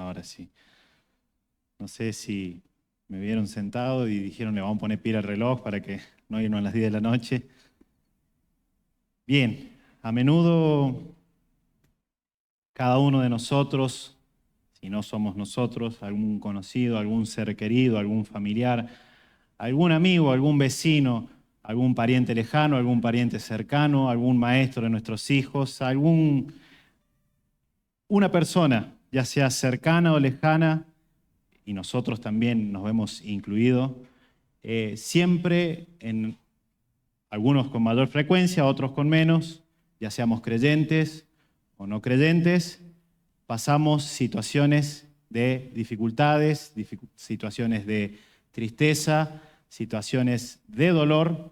Ahora sí. No sé si me vieron sentado y dijeron le vamos a poner pila al reloj para que no irnos a las 10 de la noche. Bien, a menudo cada uno de nosotros, si no somos nosotros, algún conocido, algún ser querido, algún familiar, algún amigo, algún vecino, algún pariente lejano, algún pariente cercano, algún maestro de nuestros hijos, una persona, ya sea cercana o lejana, y nosotros también nos vemos incluidos, siempre, en algunos con mayor frecuencia, otros con menos, ya seamos creyentes o no creyentes, pasamos situaciones de dificultades, situaciones de tristeza, situaciones de dolor,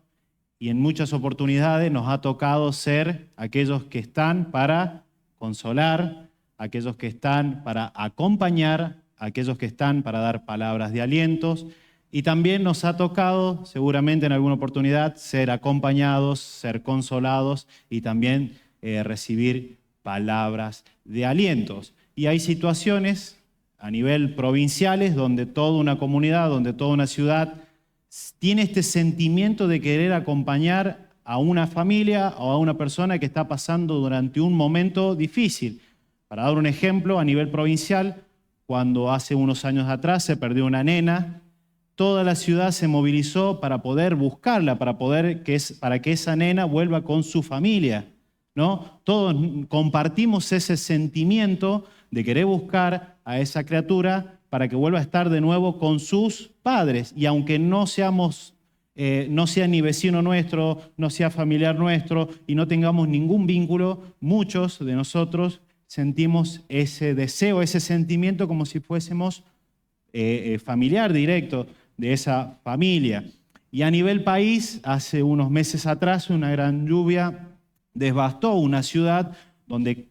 y en muchas oportunidades nos ha tocado ser aquellos que están para consolar, aquellos que están para acompañar, aquellos que están para dar palabras de alientos, y también nos ha tocado, seguramente en alguna oportunidad, ser acompañados, ser consolados y también recibir palabras de alientos. Y hay situaciones a nivel provinciales donde toda una comunidad, donde toda una ciudad tiene este sentimiento de querer acompañar a una familia o a una persona que está pasando durante un momento difícil. Para dar un ejemplo, a nivel provincial, cuando hace unos años atrás se perdió una nena, toda la ciudad se movilizó para poder buscarla, para que esa nena vuelva con su familia, ¿no? Todos compartimos ese sentimiento de querer buscar a esa criatura para que vuelva a estar de nuevo con sus padres. Y aunque no sea ni vecino nuestro, no sea familiar nuestro y no tengamos ningún vínculo, muchos de nosotros sentimos ese deseo, ese sentimiento como si fuésemos familiar directo de esa familia. Y a nivel país, hace unos meses atrás, una gran lluvia devastó una ciudad donde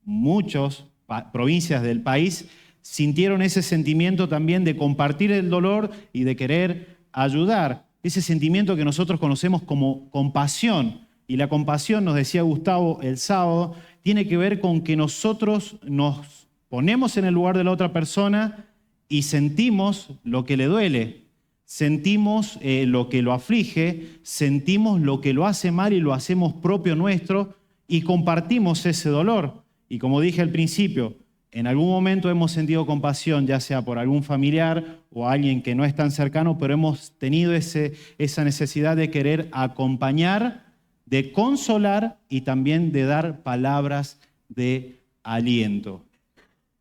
muchas provincias del país sintieron ese sentimiento también de compartir el dolor y de querer ayudar. Ese sentimiento que nosotros conocemos como compasión. Y la compasión, nos decía Gustavo el sábado, tiene que ver con que nosotros nos ponemos en el lugar de la otra persona y sentimos lo que le duele, sentimos lo que lo aflige, sentimos lo que lo hace mal y lo hacemos propio nuestro y compartimos ese dolor. Y como dije al principio, en algún momento hemos sentido compasión, ya sea por algún familiar o alguien que no es tan cercano, pero hemos tenido esa necesidad de querer acompañar, de consolar y también de dar palabras de aliento.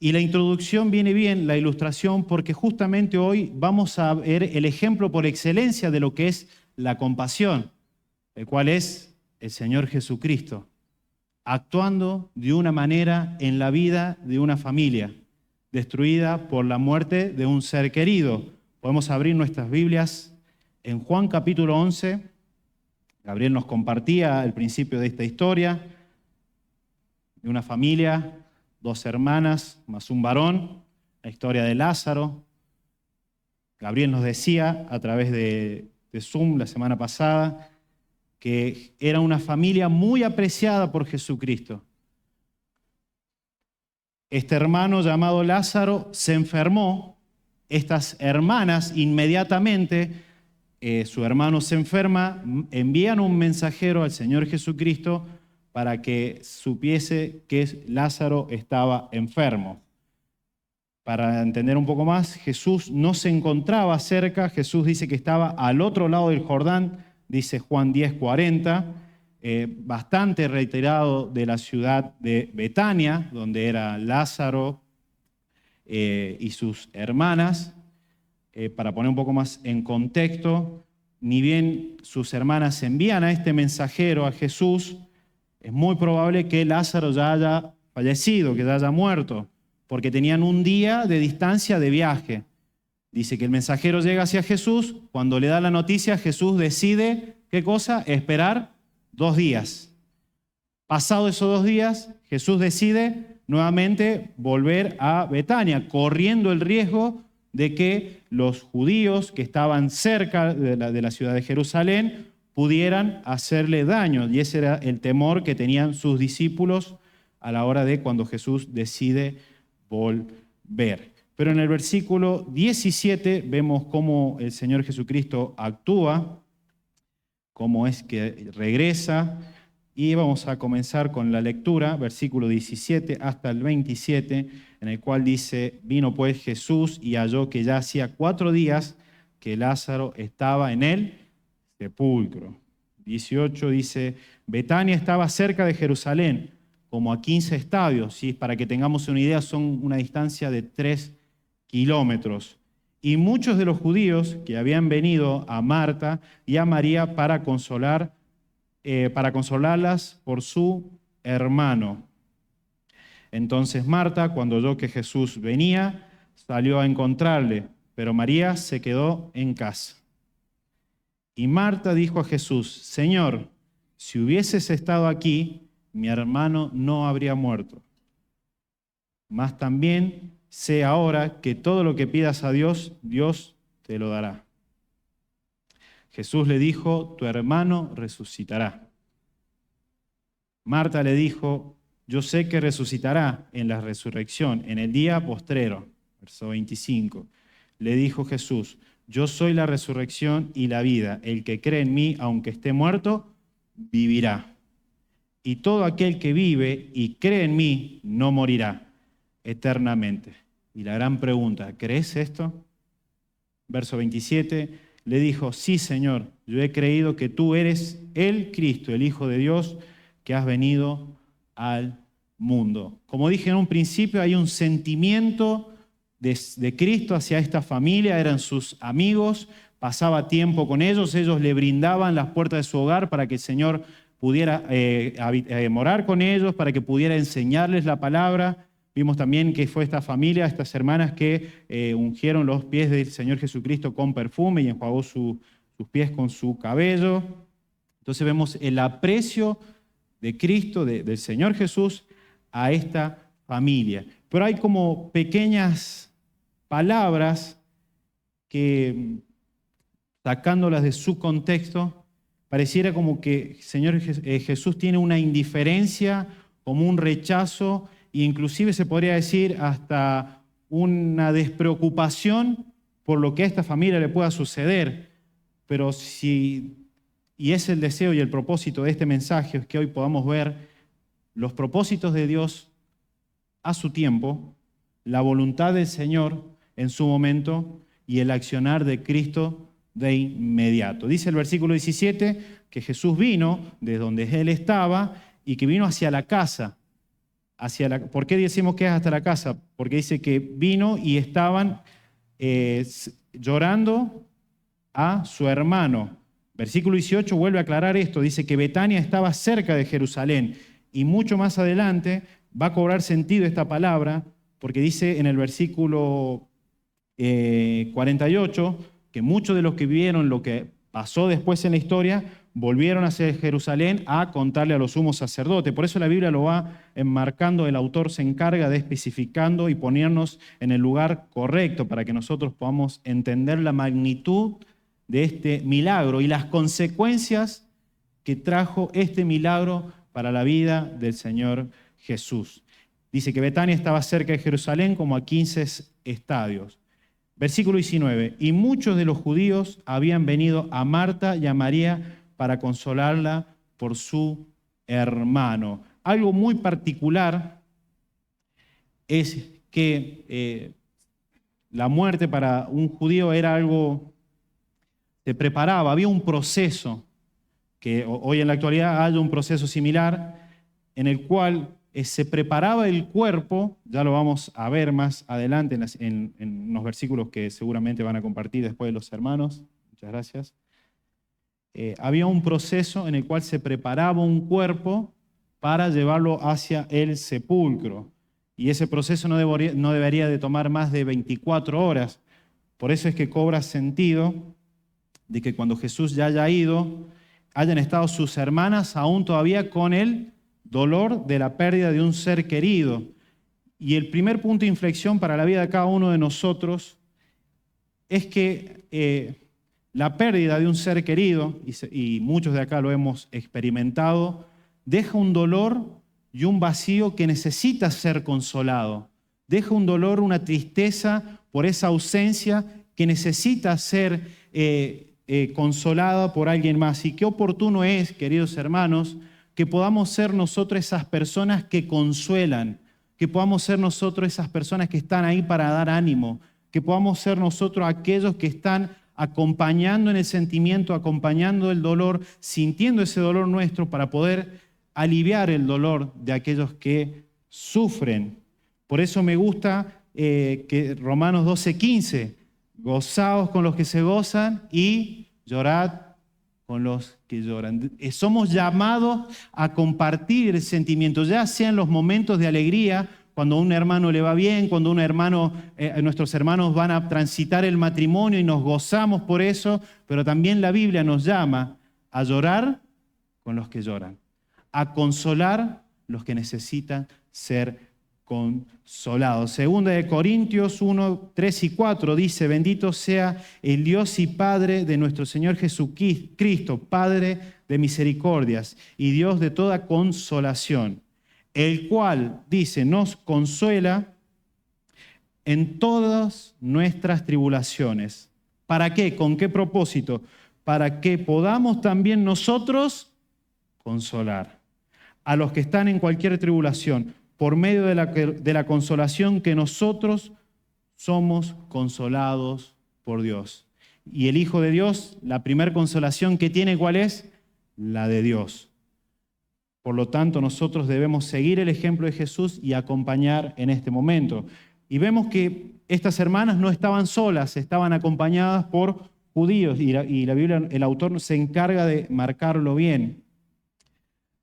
Y la introducción viene bien, la ilustración, porque justamente hoy vamos a ver el ejemplo por excelencia de lo que es la compasión, el cual es el Señor Jesucristo, actuando de una manera en la vida de una familia, destruida por la muerte de un ser querido. Podemos abrir nuestras Biblias en Juan capítulo 11. Gabriel nos compartía el principio de esta historia, de una familia, 2 hermanas más un varón, la historia de Lázaro. Gabriel nos decía a través de Zoom la semana pasada que era una familia muy apreciada por Jesucristo. Este hermano llamado Lázaro se enfermó. Estas hermanas inmediatamente, su hermano se enferma, envían un mensajero al Señor Jesucristo para que supiese que Lázaro estaba enfermo. Para entender un poco más, Jesús no se encontraba cerca, Jesús dice que estaba al otro lado del Jordán, dice Juan 10:40, bastante retirado de la ciudad de Betania, donde era Lázaro y sus hermanas. Para poner un poco más en contexto, ni bien sus hermanas envían a este mensajero a Jesús, es muy probable que Lázaro ya haya fallecido, que ya haya muerto, porque tenían un día de distancia de viaje. Dice que el mensajero llega hacia Jesús, cuando le da la noticia, Jesús decide, ¿qué cosa? Esperar 2 días. Pasado esos 2 días, Jesús decide nuevamente volver a Betania, corriendo el riesgo de que los judíos que estaban cerca de la ciudad de Jerusalén pudieran hacerle daño. Y ese era el temor que tenían sus discípulos a la hora de cuando Jesús decide volver. ver. Pero en el versículo 17 vemos cómo el Señor Jesucristo actúa, cómo es que regresa, y vamos a comenzar con la lectura, versículo 17 hasta el 27, en el cual dice: vino pues Jesús y halló que ya hacía 4 días que Lázaro estaba en el sepulcro. 18 dice: Betania estaba cerca de Jerusalén, como a 15 estadios, ¿sí? Para que tengamos una idea, son una distancia de 3 kilómetros. Y muchos de los judíos que habían venido a Marta y a María para consolarlas por su hermano. Entonces Marta, cuando oyó que Jesús venía, salió a encontrarle, pero María se quedó en casa. Y Marta dijo a Jesús: Señor, si hubieses estado aquí, mi hermano no habría muerto. Mas también sé ahora que todo lo que pidas a Dios, Dios te lo dará. Jesús le dijo: tu hermano resucitará. Marta le dijo: yo sé que resucitará en la resurrección, en el día postrero. Verso 25. Le dijo Jesús: yo soy la resurrección y la vida. El que cree en mí, aunque esté muerto, vivirá. Y todo aquel que vive y cree en mí, no morirá eternamente. Y la gran pregunta: ¿crees esto? Verso 27, le dijo: sí, Señor, yo he creído que tú eres el Cristo, el Hijo de Dios, que has venido al mundo. Como dije en un principio, hay un sentimiento de Cristo hacia esta familia, eran sus amigos, pasaba tiempo con ellos, ellos le brindaban las puertas de su hogar para que el Señor pudiera morar con ellos, para que pudiera enseñarles la palabra. Vimos también que fue esta familia, estas hermanas que ungieron los pies del Señor Jesucristo con perfume y enjuagó sus pies con su cabello. Entonces vemos el aprecio de Cristo, del Señor Jesús, a esta familia. Pero hay como pequeñas palabras que, sacándolas de su contexto, pareciera como que el Señor Jesús tiene una indiferencia, como un rechazo, e inclusive se podría decir hasta una despreocupación por lo que a esta familia le pueda suceder. Pero y es el deseo y el propósito de este mensaje, es que hoy podamos ver los propósitos de Dios a su tiempo, la voluntad del Señor en su momento y el accionar de Cristo de inmediato. Dice el versículo 17 que Jesús vino de donde Él estaba y que vino hacia la casa. ¿Por qué decimos que es hasta la casa? Porque dice que vino y estaban llorando a su hermano. Versículo 18 vuelve a aclarar esto, dice que Betania estaba cerca de Jerusalén, y mucho más adelante va a cobrar sentido esta palabra, porque dice en el versículo 48 que muchos de los que vieron lo que pasó después en la historia volvieron hacia Jerusalén a contarle a los sumos sacerdotes. Por eso la Biblia lo va enmarcando, el autor se encarga de especificando y ponernos en el lugar correcto para que nosotros podamos entender la magnitud de este milagro y las consecuencias que trajo este milagro para la vida del Señor Jesús. Dice que Betania estaba cerca de Jerusalén, como a 15 estadios. Versículo 19, y muchos de los judíos habían venido a Marta y a María para consolarla por su hermano. Algo muy particular es que la muerte para un judío era algo, se preparaba, había un proceso, que hoy en la actualidad hay un proceso similar, en el cual se preparaba el cuerpo, ya lo vamos a ver más adelante en unos versículos que seguramente van a compartir después los hermanos. Muchas gracias. Había un proceso en el cual se preparaba un cuerpo para llevarlo hacia el sepulcro. Y ese proceso no debería de tomar más de 24 horas. Por eso es que cobra sentido de que cuando Jesús ya haya ido, hayan estado sus hermanas aún todavía con el dolor de la pérdida de un ser querido. Y el primer punto de inflexión para la vida de cada uno de nosotros es que la pérdida de un ser querido, y muchos de acá lo hemos experimentado, deja un dolor y un vacío que necesita ser consolado. deja un dolor, una tristeza por esa ausencia que necesita ser consolada por alguien más. Y qué oportuno es, queridos hermanos, que podamos ser nosotros esas personas que consuelan, que podamos ser nosotros esas personas que están ahí para dar ánimo, que podamos ser nosotros aquellos que están acompañando en el sentimiento, acompañando el dolor, sintiendo ese dolor nuestro para poder aliviar el dolor de aquellos que sufren. Por eso me gusta que Romanos 12:15, gozaos con los que se gozan y llorad con los que lloran. Somos llamados a compartir el sentimiento, ya sea en los momentos de alegría, cuando a un hermano le va bien, cuando nuestros hermanos van a transitar el matrimonio y nos gozamos por eso, pero también la Biblia nos llama a llorar con los que lloran, a consolar los que necesitan ser consolados. Segunda de Corintios 1, 3 y 4 dice: bendito sea el Dios y Padre de nuestro Señor Jesucristo, Padre de misericordias y Dios de toda consolación, el cual, dice, nos consuela en todas nuestras tribulaciones. ¿Para qué? ¿Con qué propósito? Para que podamos también nosotros consolar a los que están en cualquier tribulación, por medio de la consolación que nosotros somos consolados por Dios. Y el Hijo de Dios, la primera consolación que tiene, ¿cuál es? La de Dios. Por lo tanto, nosotros debemos seguir el ejemplo de Jesús y acompañar en este momento. Y vemos que estas hermanas no estaban solas, estaban acompañadas por judíos, y la Biblia, el autor se encarga de marcarlo bien.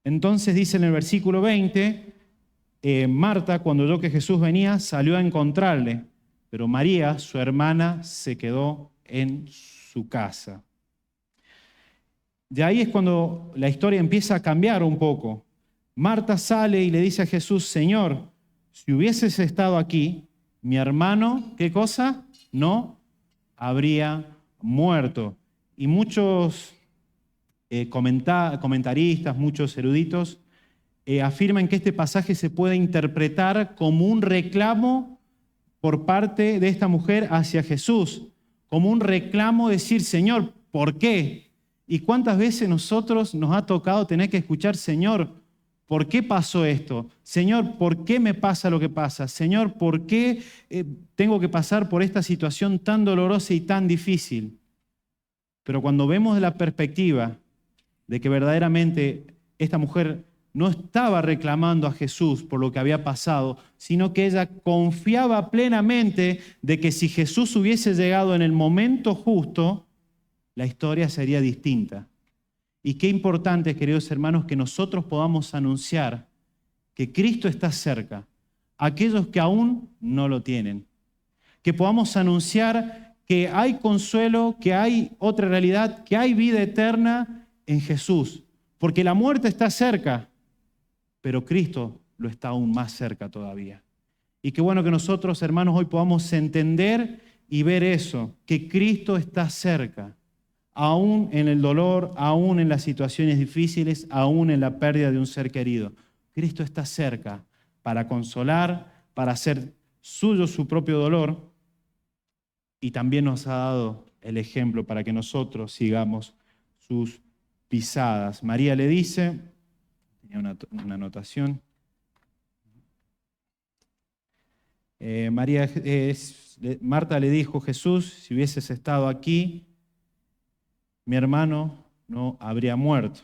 Entonces dice en el versículo 20, Marta, cuando oyó que Jesús venía, salió a encontrarle, pero María, su hermana, se quedó en su casa. De ahí es cuando la historia empieza a cambiar un poco. Marta sale y le dice a Jesús: Señor, si hubieses estado aquí, mi hermano, ¿qué cosa? No habría muerto. Y muchos comentaristas, muchos eruditos, afirman que este pasaje se puede interpretar como un reclamo por parte de esta mujer hacia Jesús, como un reclamo, decir: Señor, ¿por qué? ¿Y cuántas veces nosotros nos ha tocado tener que escuchar: Señor, ¿por qué pasó esto? Señor, ¿por qué me pasa lo que pasa? Señor, ¿por qué tengo que pasar por esta situación tan dolorosa y tan difícil? Pero cuando vemos la perspectiva de que verdaderamente esta mujer no estaba reclamando a Jesús por lo que había pasado, sino que ella confiaba plenamente de que si Jesús hubiese llegado en el momento justo, la historia sería distinta. Y qué importante, queridos hermanos, que nosotros podamos anunciar que Cristo está cerca a aquellos que aún no lo tienen. Que podamos anunciar que hay consuelo, que hay otra realidad, que hay vida eterna en Jesús. Porque la muerte está cerca, pero Cristo lo está aún más cerca todavía. Y qué bueno que nosotros, hermanos, hoy podamos entender y ver eso, que Cristo está cerca, aún en el dolor, aún en las situaciones difíciles, aún en la pérdida de un ser querido. Cristo está cerca para consolar, para hacer suyo su propio dolor, y también nos ha dado el ejemplo para que nosotros sigamos sus pisadas. María le dice, tenía una anotación, Marta le dijo: Jesús, si hubieses estado aquí, mi hermano no habría muerto.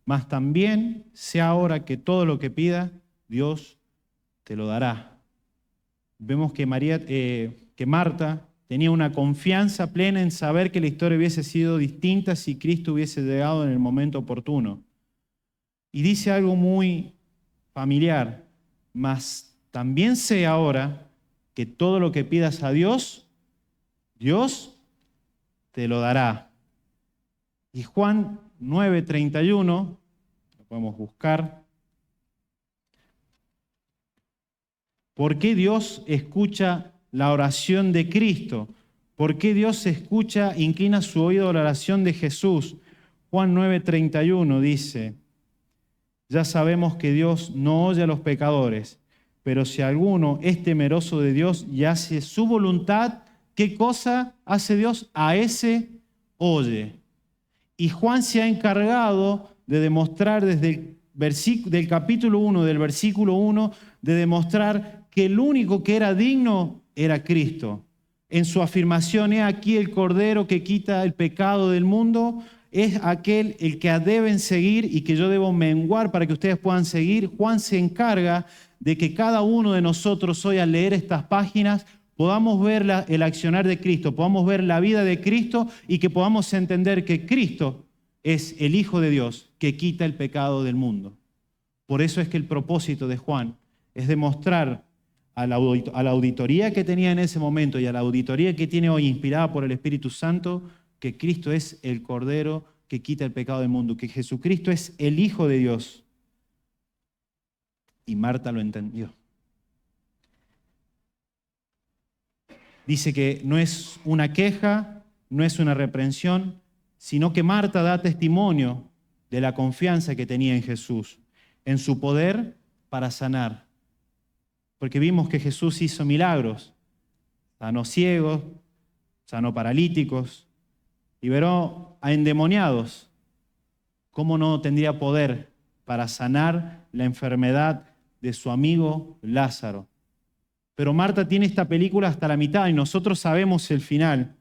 Mas también sé ahora que todo lo que pida, Dios te lo dará. Vemos que Marta tenía una confianza plena en saber que la historia hubiese sido distinta si Cristo hubiese llegado en el momento oportuno. Y dice algo muy familiar: mas también sé ahora que todo lo que pidas a Dios, Dios te lo dará. Y Juan 9:31, lo podemos buscar. ¿Por qué Dios escucha la oración de Cristo? ¿Por qué Dios escucha, inclina su oído a la oración de Jesús? Juan 9:31 dice: ya sabemos que Dios no oye a los pecadores, pero si alguno es temeroso de Dios y hace su voluntad, ¿qué cosa hace Dios? A ese oye. Y Juan se ha encargado de demostrar desde del capítulo 1, del versículo 1, de demostrar que el único que era digno era Cristo. En su afirmación, he aquí el Cordero que quita el pecado del mundo, es aquel el que deben seguir y que yo debo menguar para que ustedes puedan seguir. Juan se encarga de que cada uno de nosotros hoy al leer estas páginas podamos ver el accionar de Cristo, podamos ver la vida de Cristo y que podamos entender que Cristo es el Hijo de Dios que quita el pecado del mundo. Por eso es que el propósito de Juan es demostrar a la auditoría que tenía en ese momento y a la auditoría que tiene hoy inspirada por el Espíritu Santo, que Cristo es el Cordero que quita el pecado del mundo, que Jesucristo es el Hijo de Dios. Y Marta lo entendió. Dice que no es una queja, no es una reprensión, sino que Marta da testimonio de la confianza que tenía en Jesús, en su poder para sanar. Porque vimos que Jesús hizo milagros, sanó ciegos, sanó paralíticos, liberó a endemoniados. ¿Cómo no tendría poder para sanar la enfermedad de su amigo Lázaro? Pero Marta tiene esta película hasta la mitad y nosotros sabemos el final,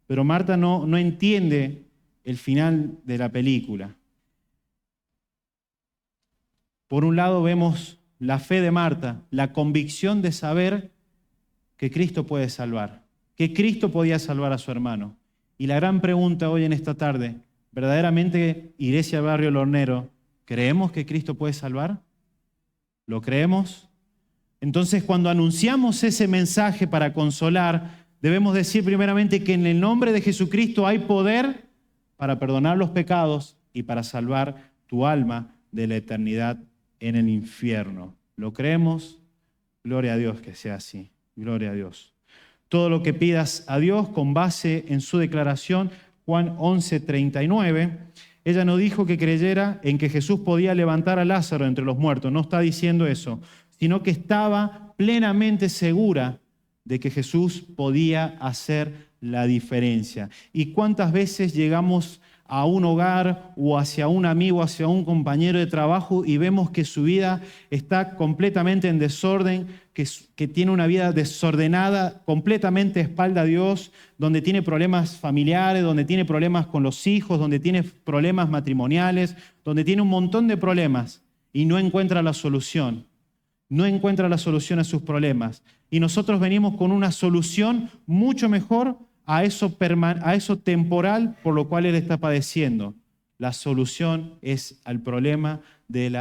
pero Marta no entiende el final de la película. Por un lado vemos la fe de Marta, la convicción de saber que Cristo puede salvar, que Cristo podía salvar a su hermano. Y la gran pregunta hoy en esta tarde, ¿verdaderamente, Iglesia Barrio Hornero, creemos que Cristo puede salvar? ¿Lo creemos? Entonces, cuando anunciamos ese mensaje para consolar, debemos decir primeramente que en el nombre de Jesucristo hay poder para perdonar los pecados y para salvar tu alma de la eternidad en el infierno. ¿Lo creemos? Gloria a Dios que sea así. Gloria a Dios. Todo lo que pidas a Dios con base en su declaración, Juan 11:39, ella no dijo que creyera en que Jesús podía levantar a Lázaro entre los muertos, no está diciendo eso, sino que estaba plenamente segura de que Jesús podía hacer la diferencia. ¿Y cuántas veces llegamos a un hogar o hacia un amigo, hacia un compañero de trabajo y vemos que su vida está completamente en desorden, que tiene una vida desordenada, completamente espalda a Dios, donde tiene problemas familiares, donde tiene problemas con los hijos, donde tiene problemas matrimoniales, donde tiene un montón de problemas y no encuentra la solución? No encuentra la solución a sus problemas. Y nosotros venimos con una solución mucho mejor a eso temporal por lo cual él está padeciendo. La solución es al problema del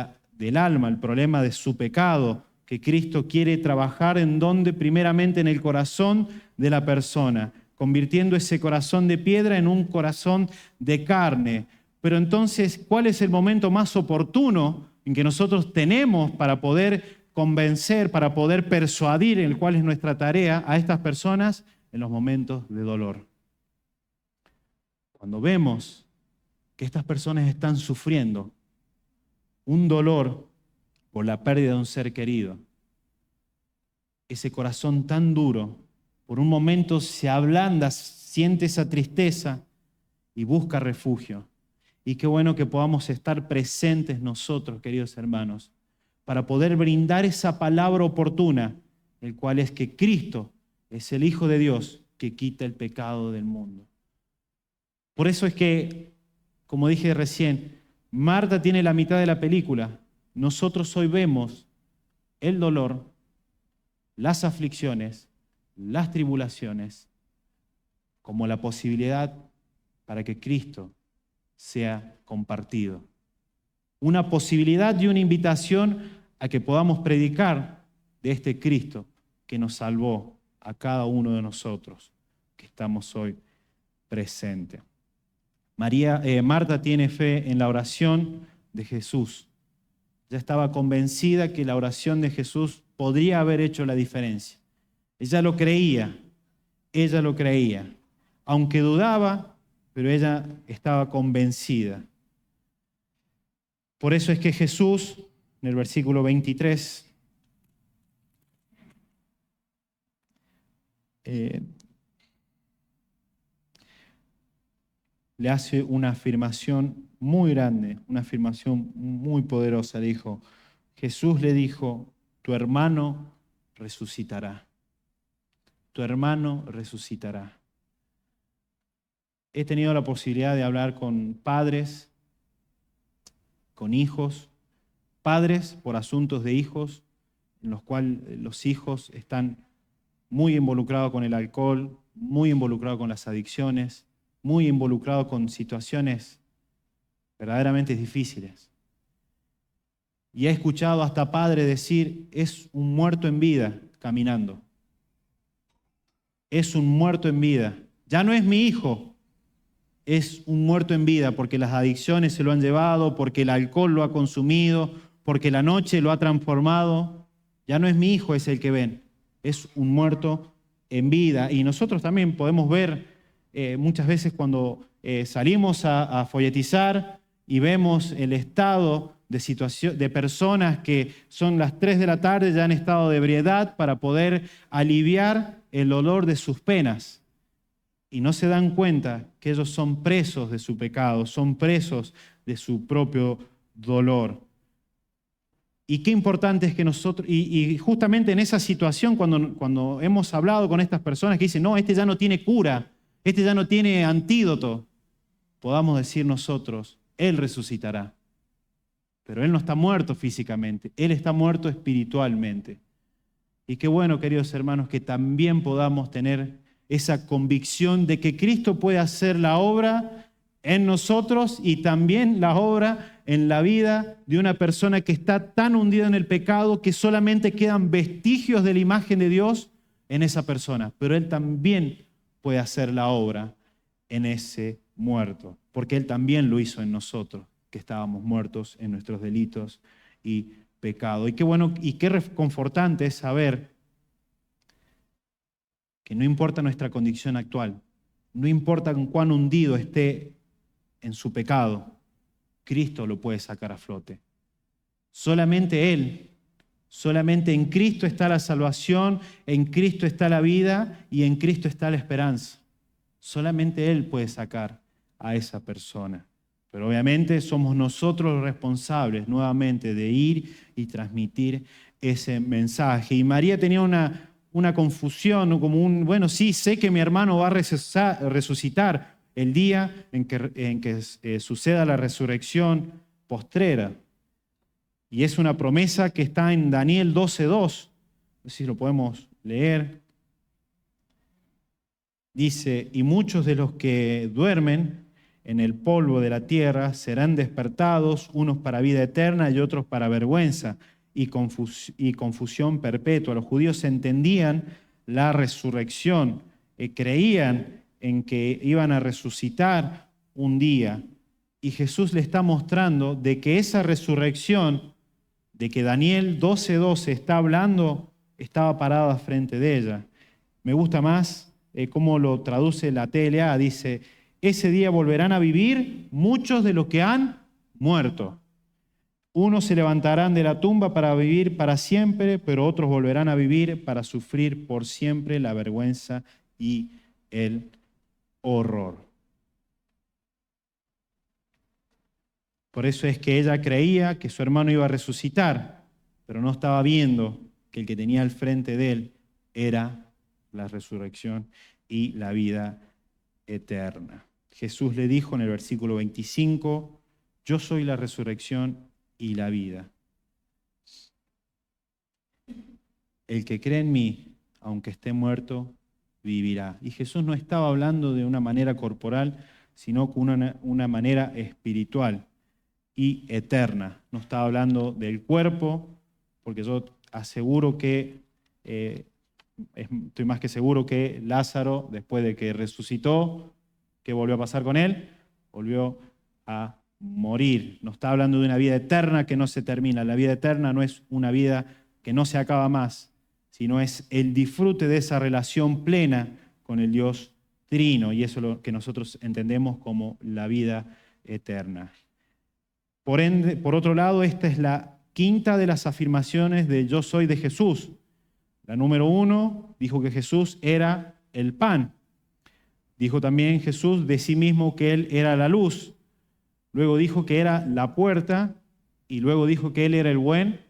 alma, el problema de su pecado, que Cristo quiere trabajar en donde primeramente en el corazón de la persona, convirtiendo ese corazón de piedra en un corazón de carne. Pero entonces, ¿cuál es el momento más oportuno en que nosotros tenemos para poder convencer, para poder persuadir, en el cual es nuestra tarea, a estas personas? En los momentos de dolor. Cuando vemos que estas personas están sufriendo un dolor por la pérdida de un ser querido, ese corazón tan duro, por un momento se ablanda, siente esa tristeza y busca refugio. Y qué bueno que podamos estar presentes nosotros, queridos hermanos, para poder brindar esa palabra oportuna, el cual es que Cristo es el Hijo de Dios que quita el pecado del mundo. Por eso es que, como dije recién, Marta tiene la mitad de la película. Nosotros hoy vemos el dolor, las aflicciones, las tribulaciones, como la posibilidad para que Cristo sea compartido. Una posibilidad y una invitación a que podamos predicar de este Cristo que nos salvó a cada uno de nosotros que estamos hoy presentes. Marta tiene fe en la oración de Jesús. Ya estaba convencida que la oración de Jesús podría haber hecho la diferencia. Ella lo creía, aunque dudaba, pero ella estaba convencida. Por eso es que Jesús, en el versículo 23, le hace una afirmación muy grande, una afirmación muy poderosa. Jesús le dijo, tu hermano resucitará. Tu hermano resucitará. He tenido la posibilidad de hablar con padres, con hijos, padres por asuntos de hijos, en los cuales los hijos están muy involucrados con el alcohol, muy involucrados con las adicciones, muy involucrados con situaciones verdaderamente difíciles. Y he escuchado hasta padres decir, es un muerto en vida caminando. Es un muerto en vida. Ya no es mi hijo, es un muerto en vida porque las adicciones se lo han llevado, porque el alcohol lo ha consumido, porque la noche lo ha transformado. Ya no es mi hijo, es el que ven. Es un muerto en vida. Y nosotros también podemos ver muchas veces cuando salimos a folletizar y vemos el estado de personas que son las 3 de la tarde ya en estado de ebriedad para poder aliviar el dolor de sus penas. Y no se dan cuenta que ellos son presos de su pecado, son presos de su propio dolor. Y qué importante es que nosotros, y justamente en esa situación, cuando hemos hablado con estas personas que dicen, no, este ya no tiene cura, este ya no tiene antídoto, podamos decir nosotros, Él resucitará. Pero Él no está muerto físicamente, Él está muerto espiritualmente. Y qué bueno, queridos hermanos, que también podamos tener esa convicción de que Cristo puede hacer la obra en nosotros y también la obra en la vida de una persona que está tan hundida en el pecado que solamente quedan vestigios de la imagen de Dios en esa persona. Pero Él también puede hacer la obra en ese muerto, porque Él también lo hizo en nosotros, que estábamos muertos en nuestros delitos y pecado. Y qué bueno y qué reconfortante es saber que no importa nuestra condición actual, no importa cuán hundido esté en su pecado, Cristo lo puede sacar a flote. Solamente Él, solamente en Cristo está la salvación, en Cristo está la vida y en Cristo está la esperanza. Solamente Él puede sacar a esa persona. Pero obviamente somos nosotros los responsables nuevamente de ir y transmitir ese mensaje. Y María tenía una confusión, como bueno, sí, sé que mi hermano va a resucitar el día en que suceda la resurrección postrera. Y es una promesa que está en Daniel 12:2. No sé si lo podemos leer. Dice, y muchos de los que duermen en el polvo de la tierra serán despertados, unos para vida eterna y otros para vergüenza y confusión perpetua. Los judíos entendían la resurrección, creían en que iban a resucitar un día. Y Jesús le está mostrando de que esa resurrección, de que Daniel 12:12 está hablando, estaba parada frente de ella. Me gusta más cómo lo traduce la TLA, dice, ese día volverán a vivir muchos de los que han muerto. Unos se levantarán de la tumba para vivir para siempre, pero otros volverán a vivir para sufrir por siempre la vergüenza y el horror. Por eso es que ella creía que su hermano iba a resucitar, pero no estaba viendo que el que tenía al frente de él era la resurrección y la vida eterna. Jesús le dijo en el versículo 25, yo soy la resurrección y la vida. El que cree en mí, aunque esté muerto, vivirá. Y Jesús no estaba hablando de una manera corporal, sino con una manera espiritual y eterna. No estaba hablando del cuerpo, porque yo aseguro que, estoy más que seguro que Lázaro, después de que resucitó, ¿qué volvió a pasar con él? Volvió a morir. No está hablando de una vida eterna que no se termina. La vida eterna no es una vida que no se acaba más, sino es el disfrute de esa relación plena con el Dios Trino, y eso es lo que nosotros entendemos como la vida eterna. Por ende, por otro lado, esta es la quinta de las afirmaciones de yo soy de Jesús. La número 1 dijo que Jesús era el pan. Dijo también Jesús de sí mismo que Él era la luz. Luego dijo que era la puerta y luego dijo que Él era el buen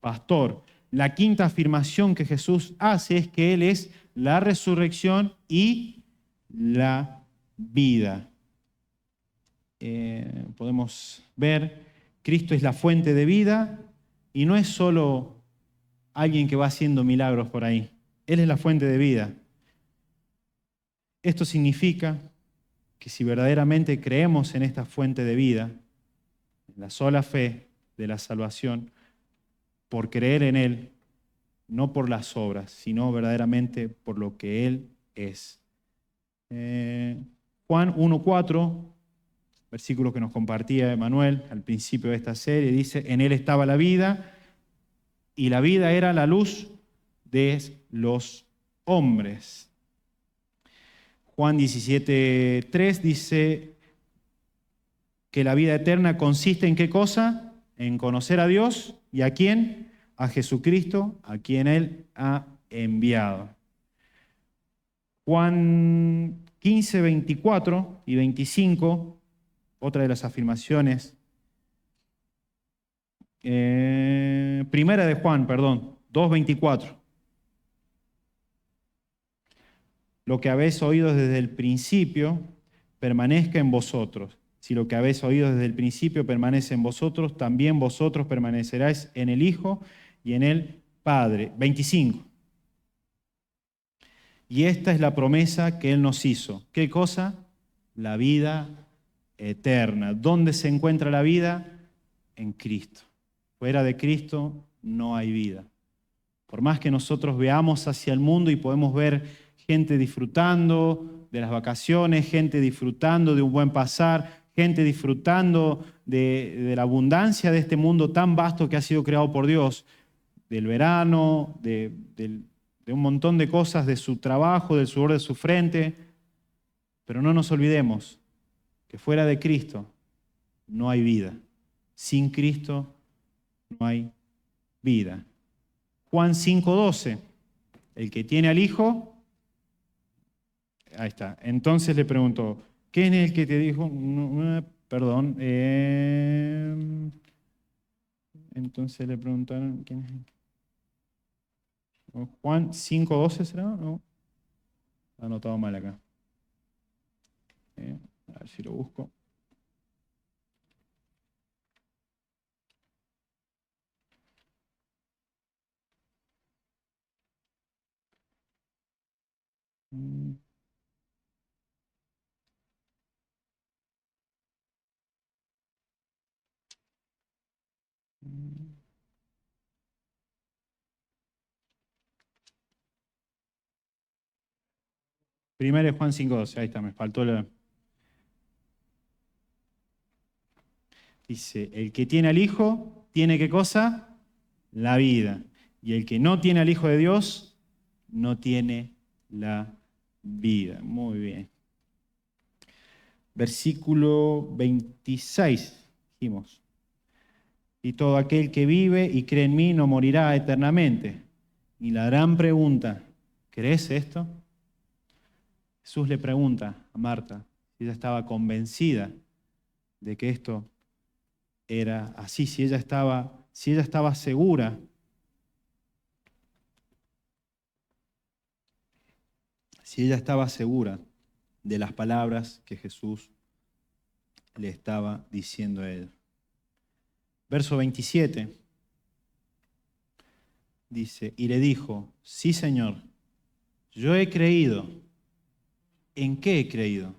pastor. La quinta afirmación que Jesús hace es que Él es la resurrección y la vida. Podemos ver, Cristo es la fuente de vida y no es solo alguien que va haciendo milagros por ahí. Él es la fuente de vida. Esto significa que si verdaderamente creemos en esta fuente de vida, en la sola fe de la salvación, por creer en Él, no por las obras, sino verdaderamente por lo que Él es. Juan 1:4, versículo que nos compartía Emanuel al principio de esta serie, dice, en Él estaba la vida, y la vida era la luz de los hombres. Juan 17:3 dice que la vida eterna consiste en ¿qué cosa? En conocer a Dios y ¿a quién? A Jesucristo, a quien Él ha enviado. Juan 15, 24 y 25, otra de las afirmaciones. Primera de Juan, 2:24. Lo que habéis oído desde el principio permanezca en vosotros. Si lo que habéis oído desde el principio permanece en vosotros, también vosotros permaneceráis en el Hijo y en el Padre. 25. Y esta es la promesa que Él nos hizo. ¿Qué cosa? La vida eterna. ¿Dónde se encuentra la vida? En Cristo. Fuera de Cristo no hay vida. Por más que nosotros veamos hacia el mundo y podemos ver gente disfrutando de las vacaciones, gente disfrutando de un buen pasar, gente disfrutando de la abundancia de este mundo tan vasto que ha sido creado por Dios, del verano, de un montón de cosas, de su trabajo, del sudor de su frente. Pero no nos olvidemos que fuera de Cristo no hay vida. Sin Cristo no hay vida. Juan 5:12, el que tiene al Hijo, ahí está. Entonces le preguntó, ¿quién es el que te dijo? Perdón. Entonces le preguntaron, ¿quién es? Juan 5:12, ¿será? No, anotado mal acá. A ver si lo busco. Primero es Juan 5:12, ahí está, me faltó la... Dice, el que tiene al Hijo, ¿tiene qué cosa? La vida. Y el que no tiene al Hijo de Dios, no tiene la vida. Muy bien. Versículo 26, dijimos. Y todo aquel que vive y cree en mí no morirá eternamente. Y la gran pregunta, ¿crees esto? Jesús le pregunta a Marta si ella estaba convencida de que esto era así, si ella estaba segura. Si ella estaba segura de las palabras que Jesús le estaba diciendo a él. Verso 27 dice, y le dijo, sí, Señor, yo he creído. ¿En qué he creído?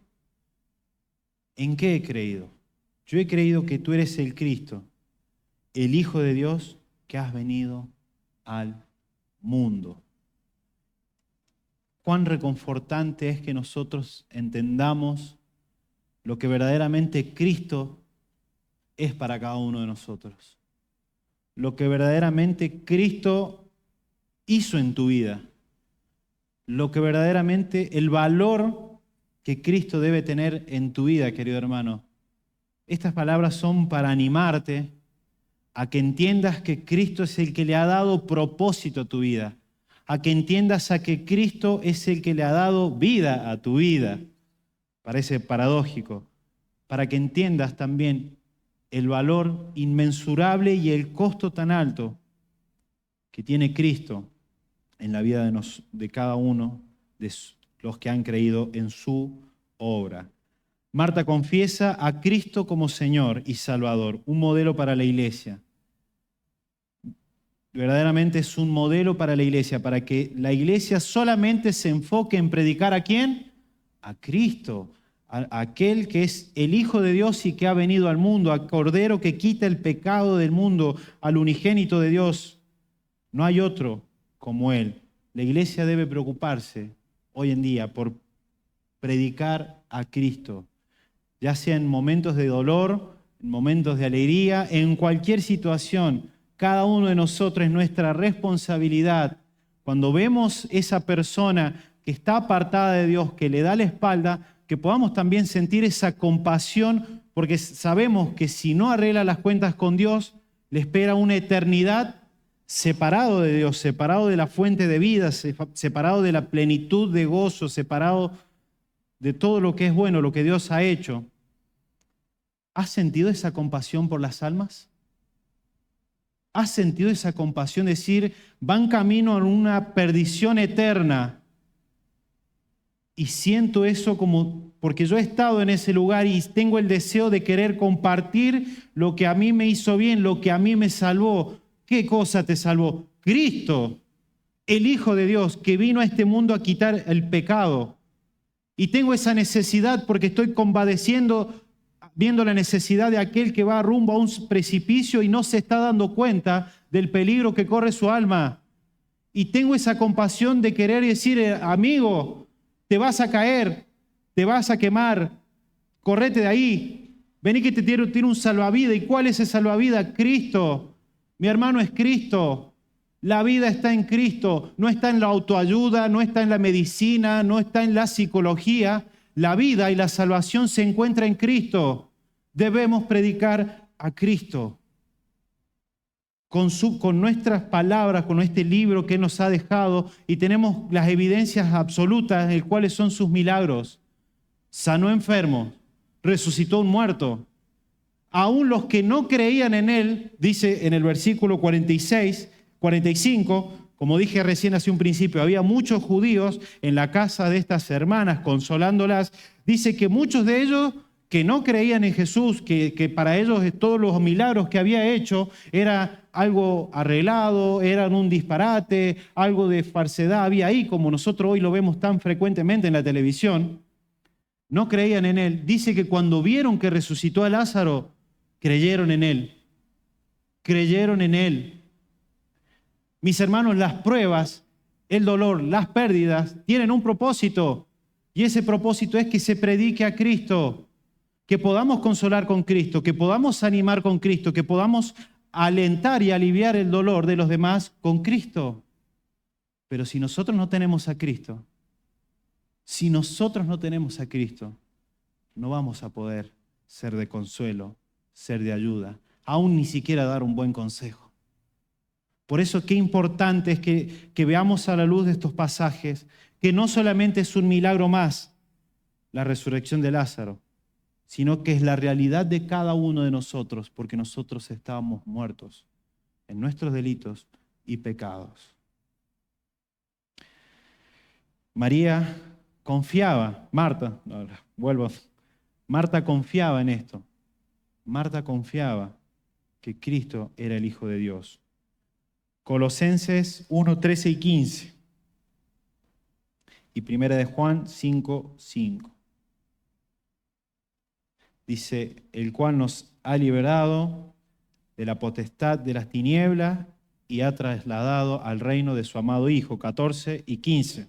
¿En qué he creído? Yo he creído que tú eres el Cristo, el Hijo de Dios que has venido al mundo. Cuán reconfortante es que nosotros entendamos lo que verdaderamente Cristo es para cada uno de nosotros. Lo que verdaderamente Cristo hizo en tu vida. Lo que verdaderamente el valor que Cristo debe tener en tu vida, querido hermano. Estas palabras son para animarte a que entiendas que Cristo es el que le ha dado propósito a tu vida, a que entiendas a que Cristo es el que le ha dado vida a tu vida. Parece paradójico. Para que entiendas también el valor inmensurable y el costo tan alto que tiene Cristo en la vida de cada uno de los que han creído en su obra. Marta confiesa a Cristo como Señor y Salvador, un modelo para la iglesia. Verdaderamente es un modelo para la iglesia, para que la iglesia solamente se enfoque en predicar ¿a quién? A Cristo, a aquel que es el Hijo de Dios y que ha venido al mundo, al Cordero que quita el pecado del mundo, al unigénito de Dios. No hay otro como Él. La iglesia debe preocuparse hoy en día por predicar a Cristo, ya sea en momentos de dolor, en momentos de alegría, en cualquier situación. Cada uno de nosotros es nuestra responsabilidad. Cuando vemos esa persona que está apartada de Dios, que le da la espalda, que podamos también sentir esa compasión, porque sabemos que si no arregla las cuentas con Dios, le espera una eternidad separado de Dios, separado de la fuente de vida, separado de la plenitud de gozo, separado de todo lo que es bueno, lo que Dios ha hecho. ¿Has sentido esa compasión por las almas? ¿Has sentido esa compasión? Decir, van camino a una perdición eterna. Y siento eso como, porque yo he estado en ese lugar y tengo el deseo de querer compartir lo que a mí me hizo bien, lo que a mí me salvó. ¿Qué cosa te salvó? Cristo, el Hijo de Dios, que vino a este mundo a quitar el pecado. Y tengo esa necesidad porque estoy compadeciendo, viendo la necesidad de aquel que va rumbo a un precipicio y no se está dando cuenta del peligro que corre su alma. Y tengo esa compasión de querer decir, amigo, te vas a caer, te vas a quemar, correte de ahí, vení que te tiene un salvavidas. ¿Y cuál es ese salvavidas? Cristo. Mi hermano es Cristo. La vida está en Cristo, no está en la autoayuda, no está en la medicina, no está en la psicología. La vida y la salvación se encuentra en Cristo. Debemos predicar a Cristo. Con nuestras palabras, con este libro que nos ha dejado, y tenemos las evidencias absolutas de cuáles son sus milagros. Sanó enfermos, resucitó un muerto. Aún los que no creían en Él, dice en el versículo 45, como dije recién hace un principio, había muchos judíos en la casa de estas hermanas consolándolas. Dice que muchos de ellos que no creían en Jesús, que para ellos todos los milagros que había hecho era algo arreglado, eran un disparate, algo de falsedad había ahí, como nosotros hoy lo vemos tan frecuentemente en la televisión. No creían en Él. Dice que cuando vieron que resucitó a Lázaro, creyeron en Él. Creyeron en Él. Mis hermanos, las pruebas, el dolor, las pérdidas tienen un propósito. Y ese propósito es que se predique a Cristo, que podamos consolar con Cristo, que podamos animar con Cristo, que podamos alentar y aliviar el dolor de los demás con Cristo. Pero si nosotros no tenemos a Cristo, no vamos a poder ser de consuelo, ser de ayuda, aún ni siquiera dar un buen consejo. Por eso qué importante es que veamos a la luz de estos pasajes que no solamente es un milagro más la resurrección de Lázaro, sino que es la realidad de cada uno de nosotros, porque nosotros estábamos muertos en nuestros delitos y pecados. Marta confiaba en esto. Marta confiaba que Cristo era el Hijo de Dios. Colosenses 1, 13 y 15. Y 1 de Juan 5, 5. Dice, el cual nos ha liberado de la potestad de las tinieblas y ha trasladado al reino de su amado Hijo, 14 y 15,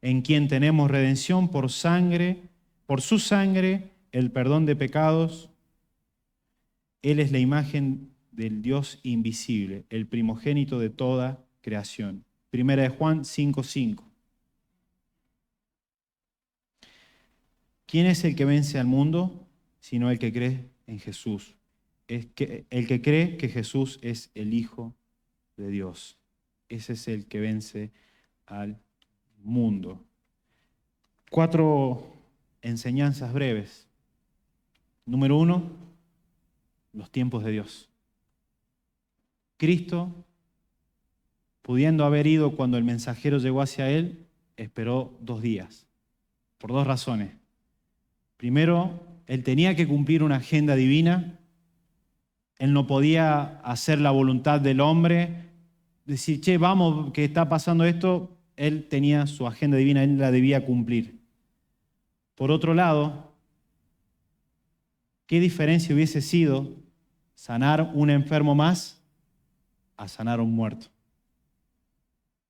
en quien tenemos redención por su sangre, el perdón de pecados. Él es la imagen del Dios invisible, el primogénito de toda creación. 1 de Juan 5, 5. ¿Quién es el que vence al mundo? Sino el que cree en Jesús. El que cree que Jesús es el Hijo de Dios. Ese es el que vence al mundo. 4 enseñanzas breves. Número 1, los tiempos de Dios. Cristo, pudiendo haber ido cuando el mensajero llegó hacia él, esperó 2 días, por 2 razones. Primero, él tenía que cumplir una agenda divina. Él no podía hacer la voluntad del hombre, decir, che, vamos, que está pasando esto. Él tenía su agenda divina, él la debía cumplir. Por otro lado, ¿qué diferencia hubiese sido sanar un enfermo más a sanar a un muerto?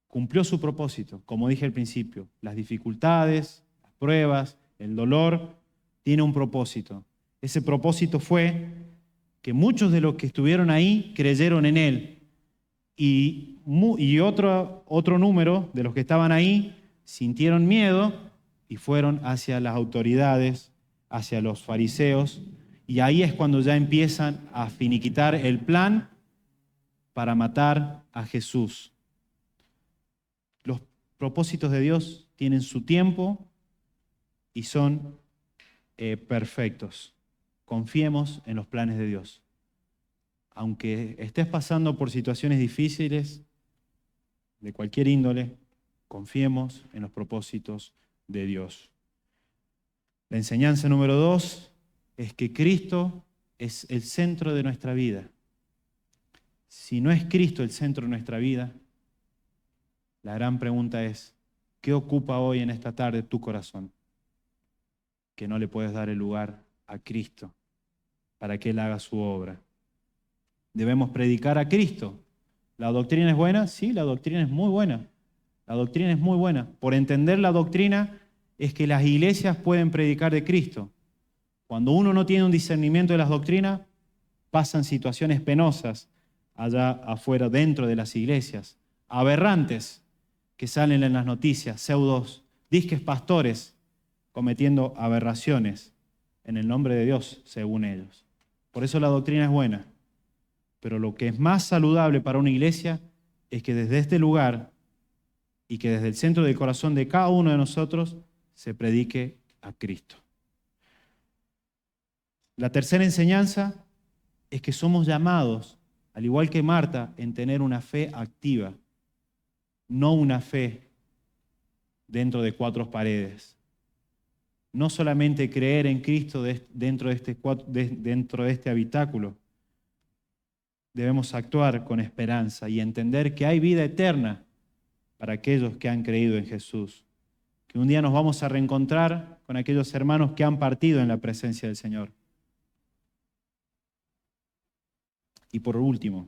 Cumplió su propósito, como dije al principio. Las dificultades, las pruebas, el dolor, tiene un propósito. Ese propósito fue que muchos de los que estuvieron ahí creyeron en él. Y otro número de los que estaban ahí sintieron miedo y fueron hacia las autoridades, hacia los fariseos. Y ahí es cuando ya empiezan a finiquitar el plan para matar a Jesús. Los propósitos de Dios tienen su tiempo y son perfectos. Confiemos en los planes de Dios. Aunque estés pasando por situaciones difíciles, de cualquier índole, confiemos en los propósitos de Dios. La enseñanza número 2 es que Cristo es el centro de nuestra vida. Si no es Cristo el centro de nuestra vida, la gran pregunta es, ¿qué ocupa hoy en esta tarde tu corazón? Que no le puedes dar el lugar a Cristo para que Él haga su obra. Debemos predicar a Cristo. ¿La doctrina es buena? Sí, la doctrina es muy buena. La doctrina es muy buena. Por entender la doctrina es que las iglesias pueden predicar de Cristo. Cuando uno no tiene un discernimiento de las doctrinas, pasan situaciones penosas allá afuera, dentro de las iglesias. Aberrantes que salen en las noticias, pseudos, disques pastores, cometiendo aberraciones en el nombre de Dios, según ellos. Por eso la doctrina es buena. Pero lo que es más saludable para una iglesia es que desde este lugar y que desde el centro del corazón de cada uno de nosotros se predique a Cristo. La tercera enseñanza es que somos llamados, al igual que Marta, en tener una fe activa, no una fe dentro de 4 paredes. No solamente creer en Cristo dentro de este habitáculo. Debemos actuar con esperanza y entender que hay vida eterna para aquellos que han creído en Jesús. Que un día nos vamos a reencontrar con aquellos hermanos que han partido en la presencia del Señor. Y por último,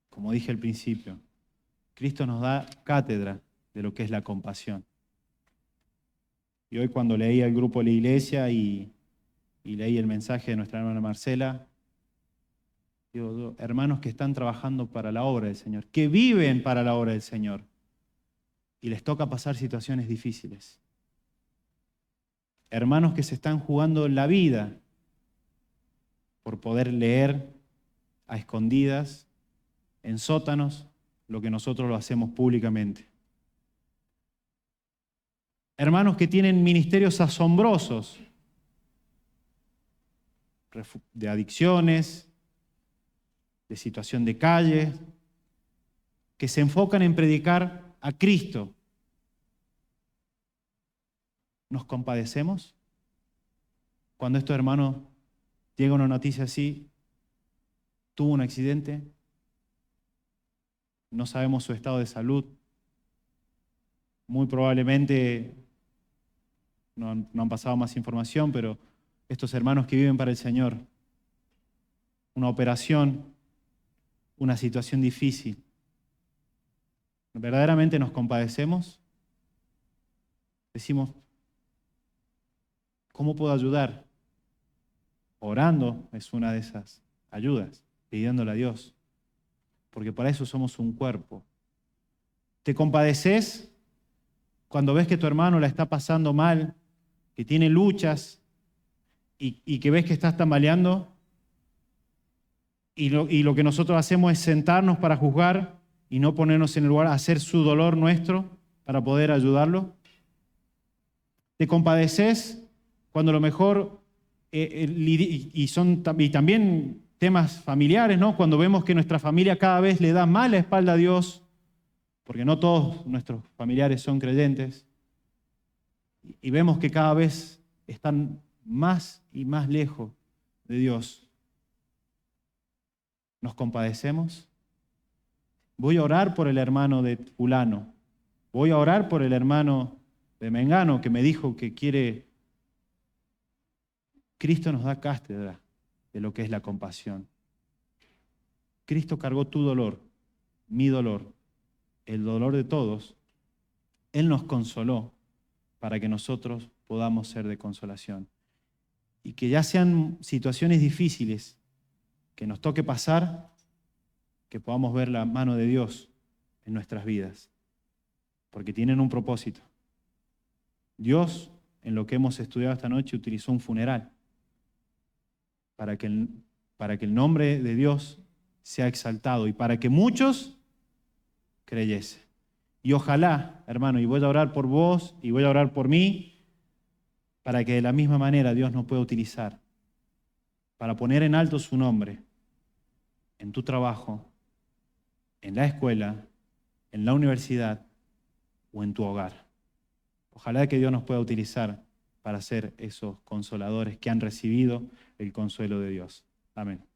como dije al principio, Cristo nos da cátedra de lo que es la compasión. Y hoy cuando leí al grupo de la iglesia y leí el mensaje de nuestra hermana Marcela, digo, hermanos que están trabajando para la obra del Señor, que viven para la obra del Señor, y les toca pasar situaciones difíciles. Hermanos que se están jugando la vida por poder leer a escondidas, en sótanos, lo que nosotros lo hacemos públicamente. Hermanos que tienen ministerios asombrosos, de adicciones, de situación de calle, que se enfocan en predicar a Cristo. ¿Nos compadecemos? Cuando estos hermanos llega una noticia así, tuvo un accidente, no sabemos su estado de salud, muy probablemente no han pasado más información, pero estos hermanos que viven para el Señor, una operación, una situación difícil, ¿verdaderamente nos compadecemos? Decimos, ¿cómo puedo ayudar? Orando es una de esas ayudas, pidiéndole a Dios, porque para eso somos un cuerpo. ¿Te compadeces cuando ves que tu hermano la está pasando mal, que tiene luchas y que ves que estás tambaleando? Y lo que nosotros hacemos es sentarnos para juzgar y no ponernos en el lugar, hacer su dolor nuestro para poder ayudarlo. Te compadeces cuando a lo mejor, y también temas familiares, ¿no? Cuando vemos que nuestra familia cada vez le da más la espalda a Dios, porque no todos nuestros familiares son creyentes, y vemos que cada vez están más y más lejos de Dios. ¿Nos compadecemos? Voy a orar por el hermano de fulano. Voy a orar por el hermano de Mengano que me dijo que quiere. Cristo nos da cátedra de lo que es la compasión. Cristo cargó tu dolor, mi dolor, el dolor de todos. Él nos consoló para que nosotros podamos ser de consolación. Y que ya sean situaciones difíciles que nos toque pasar, que podamos ver la mano de Dios en nuestras vidas, porque tienen un propósito. Dios, en lo que hemos estudiado esta noche, utilizó un funeral para que el nombre de Dios sea exaltado y para que muchos creyesen. Y ojalá, hermano, y voy a orar por vos y voy a orar por mí, para que de la misma manera Dios nos pueda utilizar para poner en alto su nombre en tu trabajo, en la escuela, en la universidad o en tu hogar. Ojalá que Dios nos pueda utilizar para ser esos consoladores que han recibido el consuelo de Dios. Amén.